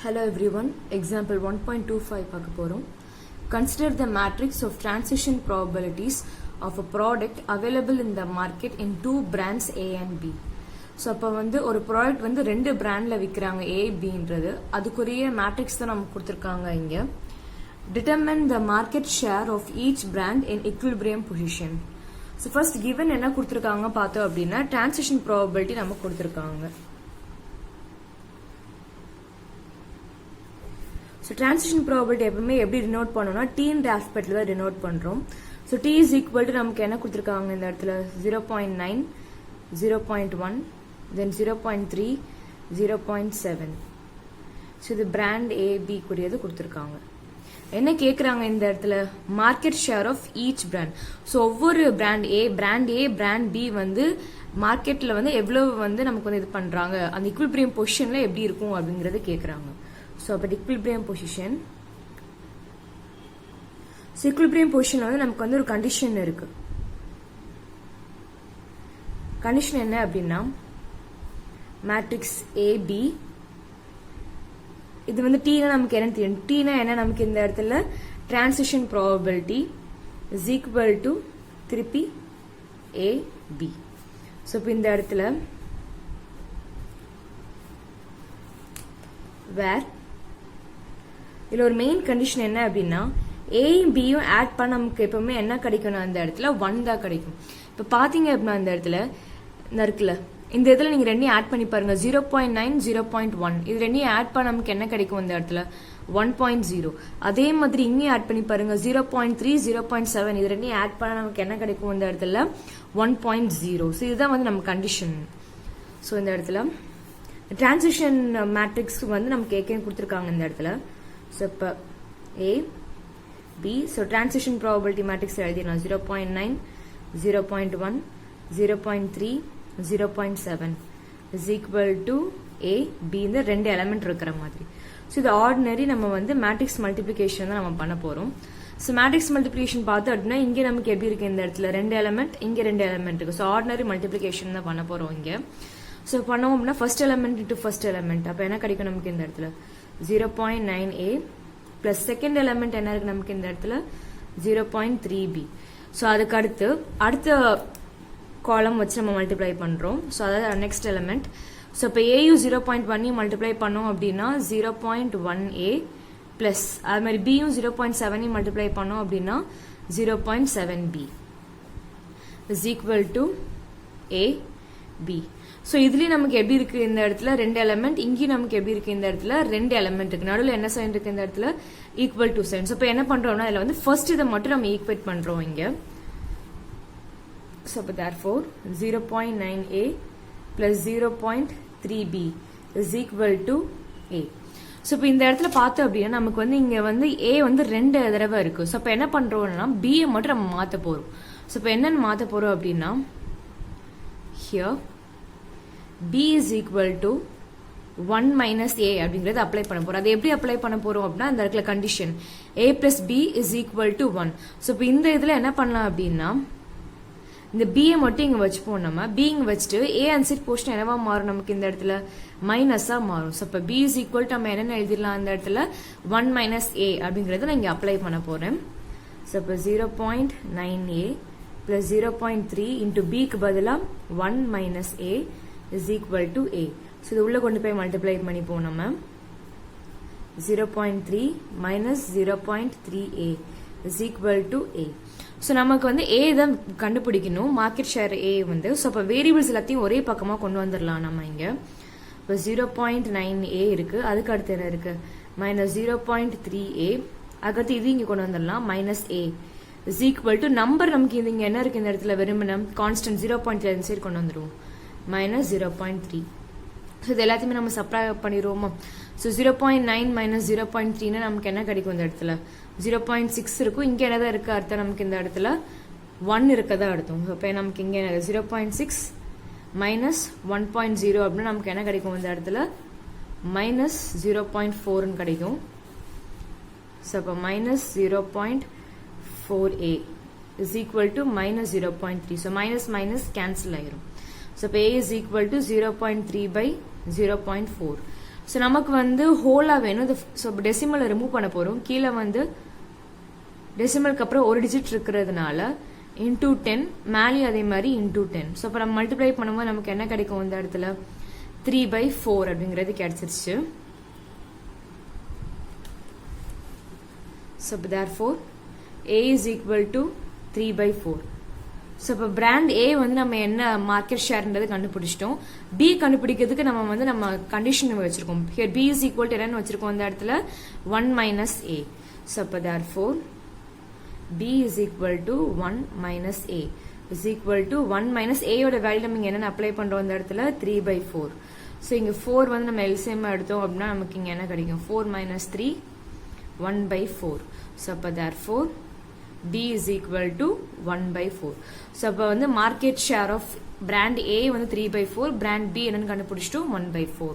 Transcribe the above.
Hello everyone, example 1.25 பார்க்க போறோம். Consider the matrix of transition probabilities of a product available in the market in two brands A and B. So அப்போ ஒரு product ரெண்டு பிராண்டில் விற்கிறாங்க A, Bன்றது அதுக்குரிய matrix தான் நமக்கு கொடுத்துருக்காங்க இங்கே. Determine the market share of each brand in equilibrium position. So first given என்ன கொடுத்துருக்காங்க பார்த்தோம் அப்படின்னா டிரான்சிஷன் ப்ராபபிலிட்டி நமக்கு கொடுத்துருக்காங்க. ஸோ டிரான்சிஷன் ப்ராபபிலிட்டி எப்பவுமே எப்படி டினோட் பண்ணோம்னா டீன்ற ஆஸ்பெக்ட்ல தான் டினோட் பண்றோம். So T is equal to நமக்கு என்ன கொடுத்துருக்காங்க இந்த இடத்துல 0.9, 0.1, தென் 0.3, 0.7. ஸோ இது பிராண்ட் ஏ பி கூடியது கொடுத்துருக்காங்க. என்ன கேட்குறாங்க இந்த இடத்துல market share of each brand. So ஒவ்வொரு பிராண்ட் ஏ, பிராண்ட் பி மார்க்கெட்ல எவ்வளவு நமக்கு இது பண்றாங்க, அந்த ஈக்விலிபிரியம் பொசிஷன்ல எப்படி இருக்கும் அப்படிங்கறது கேட்குறாங்க. ஸோ அப்போ equilibrium position. So equilibrium position நமக்கு ஒரு கண்டிஷன் இருக்கு. கண்டிஷன் என்ன அப்படின்னா மேட்ரிக்ஸ் ஏபி, இது டீனா நமக்கு என்ன தெரியும், டீனா என்ன நமக்கு இந்த இடத்துல transition probability is equal to திருப்பி ஏபி. ஸோ இப்போ இந்த இடத்துல வேர் இதுல ஒரு மெயின் கண்டிஷன் என்ன அப்படின்னா ஏயும் பியும் ஆட் பண்ண நமக்கு எப்பவுமே என்ன கிடைக்கணும், அந்த இடத்துல 1 தான் கிடைக்கும். இப்ப பாத்தீங்க அப்படின்னா இந்த இடத்துல இருக்குல்ல, இந்த இடத்துல நீங்க ரெண்டையும் ஆட் பண்ணி பாருங்க 0.9, 0.1 இது ரெண்டையும் ஆட் பண்ண நமக்கு என்ன கிடைக்கும் இந்த இடத்துல 1.0. அதே மாதிரி இங்கேயும் ஆட் பண்ணி பாருங்க 0.3, 0.7 இது ரெண்டையும் ஆட் பண்ண நமக்கு என்ன கிடைக்கும் இந்த இடத்துல 1.0. ஸோ இதுதான் நம்ம கண்டிஷன். ஸோ இந்த இடத்துல டிரான்சிஷன் மேட்ரிக்ஸ் நமக்கு ஏற்கனவே கொடுத்துருக்காங்க இந்த இடத்துல. ஸோ இப்போ A B, so transition probability matrix எழுதிடலாம் 0.9, 0.1, 0.3, 0.7 is equal to A B. இந்த ரெண்டு எலமெண்ட் இருக்கிற மாதிரி. ஸோ இது ஆர்டினரி நம்ம மேட்ரிக்ஸ் மல்டிபிளிகேஷன் தான் நம்ம பண்ண போறோம். ஸோ மேட்ரிக்ஸ் மல்டிபிளிகேஷன் பார்த்தோம் அப்படின்னா இங்கே நமக்கு எப்படி இருக்கு இந்த இடத்துல ரெண்டு எலமெண்ட், இங்கே ரெண்டு எலமெண்ட் இருக்கு. ஸோ ஆர்டினரி மல்டிபிளிகேஷன் தான் பண்ண போறோம் இங்கே. ஸோ பண்ணோம் அப்படின்னா first element into first element, அப்போ என்ன கிடைக்கும் நமக்கு இந்த இடத்துல 0.9a பிளஸ் செகண்ட் எலமெண்ட் என்ன இருக்கு நமக்கு இந்த இடத்துல 0.3b. ஸோ அதுக்கு அடுத்த காலம் வச்சு நம்ம மல்டிப்ளை பண்றோம். ஸோ அதாவது நெக்ஸ்ட் எலமெண்ட். ஸோ இப்போ ஏயும் 0.1 மல்டிப்ளை பண்ணோம் அப்படின்னா 0.1a பிளஸ் அது மாதிரி பியும் 0.7 மல்டிப்ளை பண்ணோம் அப்படின்னா 0.7b is equal to A B. So இதுலயும் நமக்கு எப்படி இருக்கு இந்த இடத்துல ரெண்டு எலமெண்ட், இங்கேயும் நமக்கு எப்படி இருக்கு இந்த இடத்துல ரெண்டு எலமெண்ட் இருக்கு. நடுவில் என்ன சைன் இருக்கு இந்த இடத்துல ஈக்குவல் டு சைன். ஸோ இப்போ என்ன பண்றோம்னா இதுல ஃபர்ஸ்ட் இதை மட்டும் நம்ம ஈக்குவேட் பண்றோம் இங்க. ஸோ இப்போ therefore 0.9a plus 0.3b is equal to a. So இப்போ இந்த இடத்துல பார்த்தோம் அப்படின்னா நமக்கு இங்க a ரெண்டு தடவை இருக்கு. ஸோ இப்போ என்ன பண்றோம்னா b மட்டும் நம்ம மாத்த போறோம். ஸோ இப்போ என்னன்னு மாத்த போறோம் அப்படின்னா here b is equal to 1 minus a அப்படிங்கறது அப்ளை பண்ண போறோம். அது எப்படி அப்ளை பண்ண போறோம் அப்படின்னா இந்த இடத்துல condition a plus b is equal to 1. So இப்போ இந்த இதுல என்ன பண்ணலாம் அப்படின்னா இந்த b மட்டும் இங்க வச்சுப்போம். நம்ம b இங்க வச்சுட்டு a ஆன்சர் போர்ஷன் என்னவா மாறும் நமக்கு இந்த இடத்துல மைனஸா மாறும். ஸோ இப்போ b is equal to நம்ம என்ன எழுதிடலாம் இந்த இடத்துல 1 minus a அப்படிங்கறத நான் இங்க அப்ளை பண்ண போறேன். ஸோ இப்போ 0.9a plus 0.3 into b க்கு பதிலா 1 minus a is equal to a. So இது உள்ள கொண்டு போய் மல்டிப்ளை பண்ணிப்போம் நம்ம 0.3 minus 0.3a is equal to a. So நமக்கு a தான் கண்டுபிடிக்கணும், மார்க்கெட் ஷேர் a ஸோ அப்போ வேரியபிள்ஸ் எல்லாத்தையும் ஒரே பக்கமா கொண்டு வந்துடலாம் நம்ம இங்க. இப்போ 0.9a இருக்கு, அதுக்கு அடுத்து என்ன இருக்கு மைனஸ் 0.3a, அதுக்கடுத்து இது இங்க கொண்டு வந்துடலாம் minus a is equal to number நமக்கு இங்க என்ன இருக்கு இந்த இடத்துல வெறுமனே கான்ஸ்டன்ட் 0.3 சைடு கொண்டு வந்துருவோம் மைனஸ் 0.3. ஸோ இது எல்லாத்தையுமே நம்ம சப்ராக்ட் பண்ணிடுவோமா. ஸோ 0.9 மைனஸ் 0.3னா நமக்கு என்ன கிடைக்கும் இந்த இடத்துல 0.6 இருக்கும். இங்க என்னதான் இருக்கு அர்த்தம் நமக்கு இந்த இடத்துல 1 இருக்கதான் அர்த்தம். இப்போ நமக்கு இங்க 0.6 மைனஸ் 1.0 அப்படின்னா நமக்கு என்ன கிடைக்கும் இந்த இடத்துல மைனஸ் 0.4 கிடைக்கும். ஸோ அப்போ minus 0.4a is equal to minus 0.3. So minus minus cancel ஆயிரும். So A is equal to 0.3 by 0.4. So நமக்கு வந்து ஹோலாக வேணும். ஸோ டெசிமலை ரிமூவ் பண்ண போகிறோம். கீழே வந்து டெசிமலுக்கு அப்புறம் ஒரு டிஜிட் இருக்கிறதுனால இன்டூ 10, மேலேயும் அதே மாதிரி இன்டூ 10. ஸோ இப்போ நம்ம மல்டிப்ளை பண்ணும்போது நமக்கு என்ன கிடைக்கும் இந்த இடத்துல 3/4 அப்படிங்கிறது கிடைச்சிருச்சு. ஸோ இப்போ therefore A is equal to 3/4. So இப்போ பிராண்ட் ஏ வந்து நம்ம என்ன மார்க்கெட் ஷேர்ன்றது கண்டுபிடிச்சிட்டோம். பி கண்டுபிடிக்கிறதுக்கு நம்ம கண்டிஷன் வச்சிருக்கோம். Here B is equal to என்னன்னு வச்சிருக்கோம் இந்த இடத்துல 1 minus A. ஸோ இப்போ therefore B is equal to 1 minus A is equal to 1 minus A யோட வேல்யூ நம்ம இங்க என்ன அப்ளை பண்றோம் இந்த இடத்துல 3/4. ஸோ இங்க 4 வந்து நம்ம எல்சிஎம் எடுத்தோம் அப்படின்னா நமக்கு இங்க என்ன கிடைக்கும் 4 minus 3 1/4. ஸோ அப்போ therefore B is equal to 1/4. So அப்போ வந்து market share of brand A வந்து 3/4, பிராண்ட் B என்னன்னு கண்டுபிடிச்சிட்டோம் 1/4.